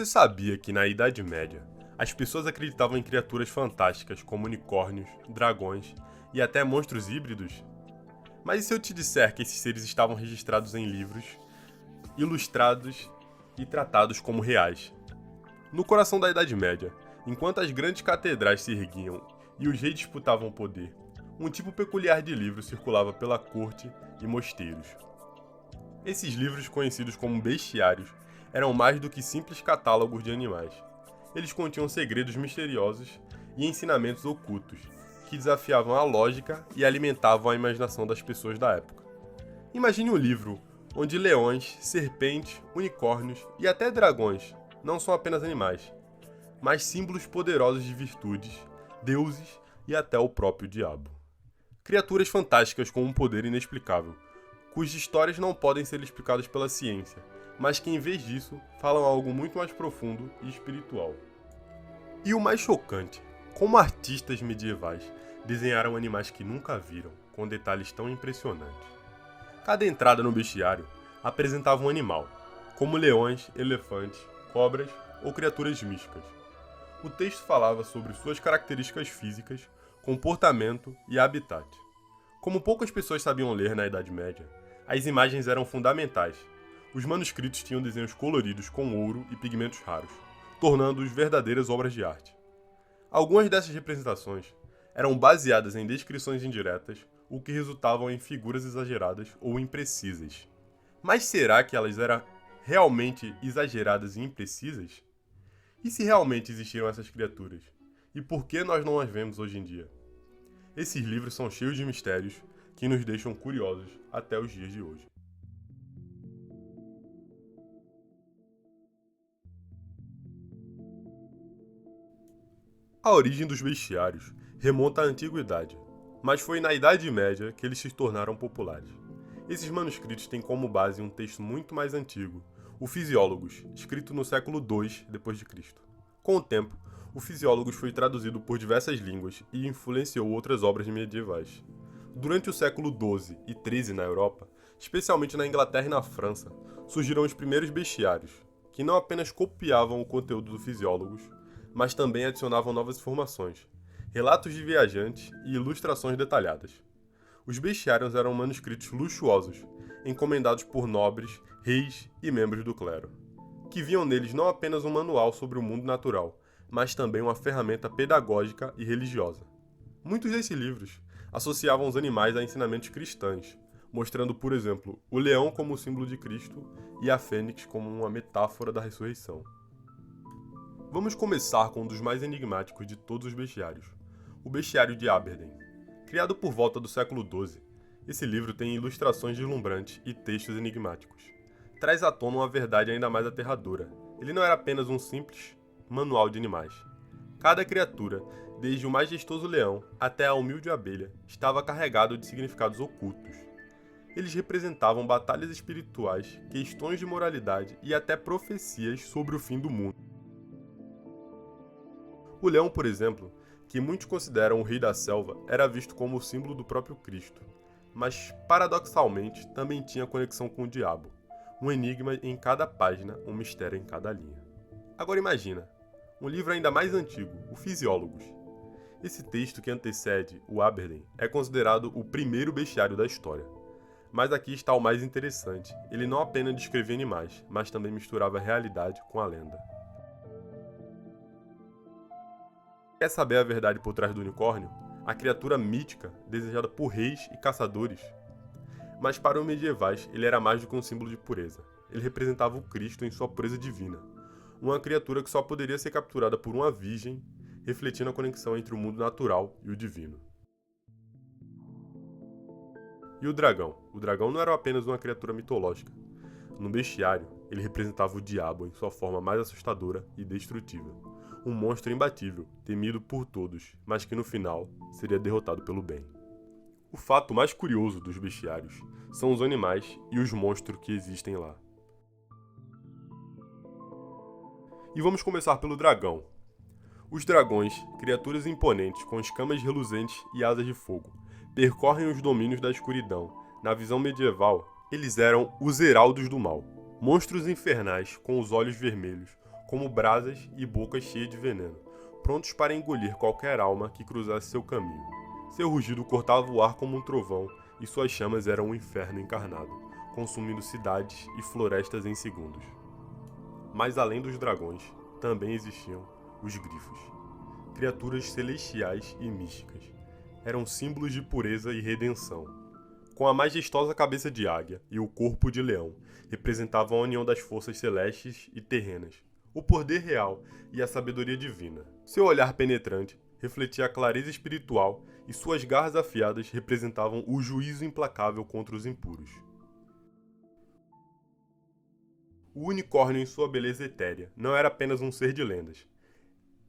Você sabia que na Idade Média, as pessoas acreditavam em criaturas fantásticas como unicórnios, dragões e até monstros híbridos? Mas e se eu te disser que esses seres estavam registrados em livros, ilustrados e tratados como reais? No coração da Idade Média, enquanto as grandes catedrais se erguiam e os reis disputavam o poder, um tipo peculiar de livro circulava pela corte e mosteiros. Esses livros, conhecidos como bestiários, eram mais do que simples catálogos de animais. Eles continham segredos misteriosos e ensinamentos ocultos, que desafiavam a lógica e alimentavam a imaginação das pessoas da época. Imagine um livro onde leões, serpentes, unicórnios e até dragões não são apenas animais, mas símbolos poderosos de virtudes, deuses e até o próprio diabo. Criaturas fantásticas com um poder inexplicável, cujas histórias não podem ser explicadas pela ciência, mas que em vez disso falam algo muito mais profundo e espiritual. E o mais chocante, como artistas medievais desenharam animais que nunca viram, com detalhes tão impressionantes. Cada entrada no bestiário apresentava um animal, como leões, elefantes, cobras ou criaturas místicas. O texto falava sobre suas características físicas, comportamento e habitat. Como poucas pessoas sabiam ler na Idade Média, as imagens eram fundamentais. Os manuscritos tinham desenhos coloridos com ouro e pigmentos raros, tornando-os verdadeiras obras de arte. Algumas dessas representações eram baseadas em descrições indiretas, o que resultavam em figuras exageradas ou imprecisas. Mas será que elas eram realmente exageradas e imprecisas? E se realmente existiram essas criaturas? E por que nós não as vemos hoje em dia? Esses livros são cheios de mistérios que nos deixam curiosos até os dias de hoje. A origem dos bestiários remonta à antiguidade, mas foi na Idade Média que eles se tornaram populares. Esses manuscritos têm como base um texto muito mais antigo, o Fisiólogos, escrito no século II d.C. Com o tempo, o Fisiólogos foi traduzido por diversas línguas e influenciou outras obras medievais. Durante o século XII e XIII na Europa, especialmente na Inglaterra e na França, surgiram os primeiros bestiários, que não apenas copiavam o conteúdo do Fisiólogos, mas também adicionavam novas informações, relatos de viajantes e ilustrações detalhadas. Os bestiários eram manuscritos luxuosos, encomendados por nobres, reis e membros do clero, que viam neles não apenas um manual sobre o mundo natural, mas também uma ferramenta pedagógica e religiosa. Muitos desses livros associavam os animais a ensinamentos cristãos, mostrando, por exemplo, o leão como símbolo de Cristo e a fênix como uma metáfora da ressurreição. Vamos começar com um dos mais enigmáticos de todos os bestiários, o Bestiário de Aberdeen. Criado por volta do século XII, esse livro tem ilustrações deslumbrantes e textos enigmáticos. Traz à tona uma verdade ainda mais aterradora. Ele não era apenas um simples manual de animais. Cada criatura, desde o majestoso leão até a humilde abelha, estava carregado de significados ocultos. Eles representavam batalhas espirituais, questões de moralidade e até profecias sobre o fim do mundo. O leão, por exemplo, que muitos consideram o rei da selva, era visto como o símbolo do próprio Cristo, mas paradoxalmente também tinha conexão com o diabo, um enigma em cada página, um mistério em cada linha. Agora imagina, um livro ainda mais antigo, o Fisiólogos. Esse texto que antecede o Aberdeen é considerado o primeiro bestiário da história. Mas aqui está o mais interessante, ele não apenas descrevia animais, mas também misturava a realidade com a lenda. Quer saber a verdade por trás do unicórnio? A criatura mítica, desejada por reis e caçadores. Mas para os medievais, ele era mais do que um símbolo de pureza. Ele representava o Cristo em sua pureza divina, uma criatura que só poderia ser capturada por uma virgem, refletindo a conexão entre o mundo natural e o divino. E o dragão? O dragão não era apenas uma criatura mitológica. No bestiário, ele representava o diabo em sua forma mais assustadora e destrutiva. Um monstro imbatível, temido por todos, mas que no final seria derrotado pelo bem. O fato mais curioso dos bestiários são os animais e os monstros que existem lá. E vamos começar pelo dragão. Os dragões, criaturas imponentes com escamas reluzentes e asas de fogo, percorrem os domínios da escuridão. Na visão medieval, eles eram os heraldos do mal, monstros infernais com os olhos vermelhos, como brasas e bocas cheias de veneno, prontos para engolir qualquer alma que cruzasse seu caminho. Seu rugido cortava o ar como um trovão e suas chamas eram um inferno encarnado, consumindo cidades e florestas em segundos. Mas além dos dragões, também existiam os grifos, criaturas celestiais e místicas. Eram símbolos de pureza e redenção. Com a majestosa cabeça de águia e o corpo de leão, representavam a união das forças celestes e terrenas, o poder real e a sabedoria divina. Seu olhar penetrante refletia a clareza espiritual e suas garras afiadas representavam o juízo implacável contra os impuros. O unicórnio, em sua beleza etérea, não era apenas um ser de lendas.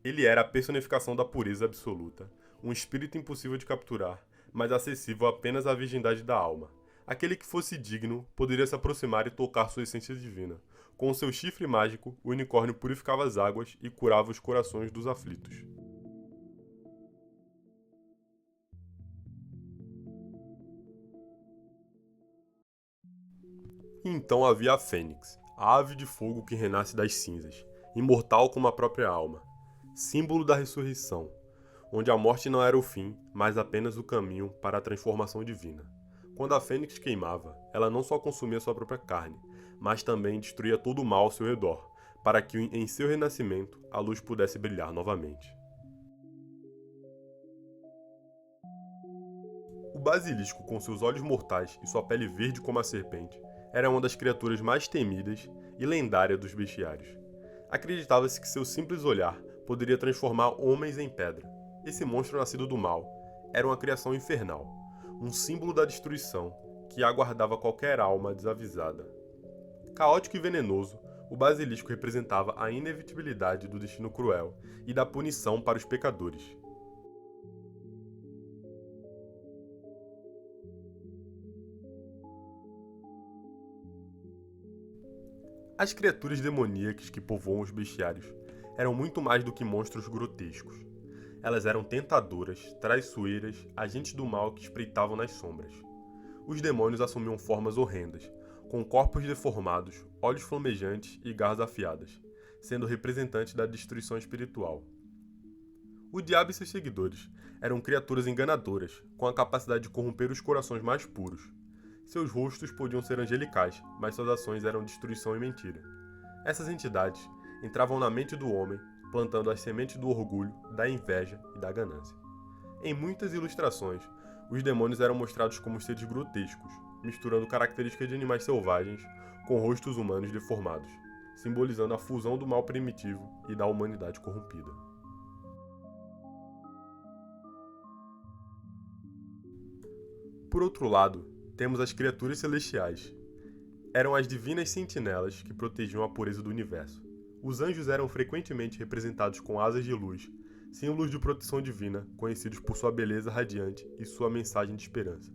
Ele era a personificação da pureza absoluta, um espírito impossível de capturar, mas acessível apenas à virgindade da alma. Aquele que fosse digno poderia se aproximar e tocar sua essência divina. Com seu chifre mágico, o unicórnio purificava as águas e curava os corações dos aflitos. E então havia a Fênix, a ave de fogo que renasce das cinzas, imortal como a própria alma, símbolo da ressurreição, onde a morte não era o fim, mas apenas o caminho para a transformação divina. Quando a Fênix queimava, ela não só consumia sua própria carne, mas também destruía todo o mal ao seu redor, para que em seu renascimento a luz pudesse brilhar novamente. O basilisco, com seus olhos mortais e sua pele verde como a serpente, era uma das criaturas mais temidas e lendárias dos bestiários. Acreditava-se que seu simples olhar poderia transformar homens em pedra. Esse monstro nascido do mal era uma criação infernal, um símbolo da destruição que aguardava qualquer alma desavisada. Caótico e venenoso, o basilisco representava a inevitabilidade do destino cruel e da punição para os pecadores. As criaturas demoníacas que povoam os bestiários eram muito mais do que monstros grotescos. Elas eram tentadoras, traiçoeiras, agentes do mal que espreitavam nas sombras. Os demônios assumiam formas horrendas, com corpos deformados, olhos flamejantes e garras afiadas, sendo representantes da destruição espiritual. O diabo e seus seguidores eram criaturas enganadoras, com a capacidade de corromper os corações mais puros. Seus rostos podiam ser angelicais, mas suas ações eram destruição e mentira. Essas entidades entravam na mente do homem, plantando as sementes do orgulho, da inveja e da ganância. Em muitas ilustrações, os demônios eram mostrados como seres grotescos, misturando características de animais selvagens com rostos humanos deformados, simbolizando a fusão do mal primitivo e da humanidade corrompida. Por outro lado, temos as criaturas celestiais. Eram as divinas sentinelas que protegiam a pureza do universo. Os anjos eram frequentemente representados com asas de luz, símbolos de proteção divina, conhecidos por sua beleza radiante e sua mensagem de esperança.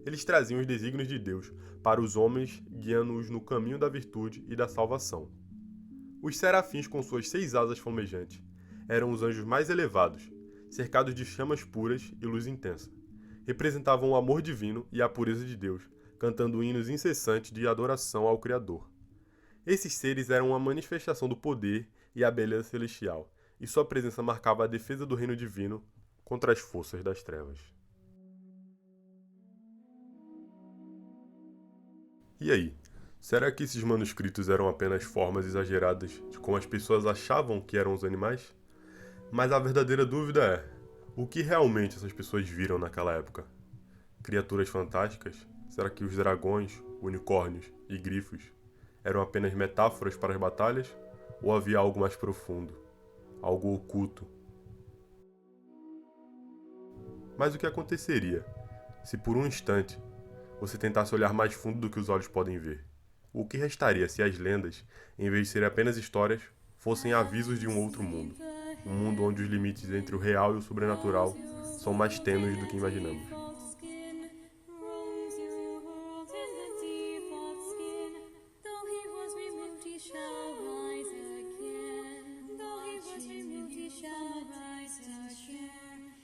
Eles traziam os desígnios de Deus para os homens, guiando-os no caminho da virtude e da salvação. Os serafins, com suas 6 asas flamejantes, eram os anjos mais elevados, cercados de chamas puras e luz intensa. Representavam o amor divino e a pureza de Deus, cantando hinos incessantes de adoração ao Criador. Esses seres eram uma manifestação do poder e a beleza celestial, e sua presença marcava a defesa do reino divino contra as forças das trevas. E aí, será que esses manuscritos eram apenas formas exageradas de como as pessoas achavam que eram os animais? Mas a verdadeira dúvida é: o que realmente essas pessoas viram naquela época? Criaturas fantásticas? Será que os dragões, unicórnios e grifos eram apenas metáforas para as batalhas? Ou havia algo mais profundo? Algo oculto? Mas o que aconteceria se por um instante você tentasse olhar mais fundo do que os olhos podem ver? O que restaria se as lendas, em vez de serem apenas histórias, fossem avisos de um outro mundo? Um mundo onde os limites entre o real e o sobrenatural são mais tênues do que imaginamos. Shall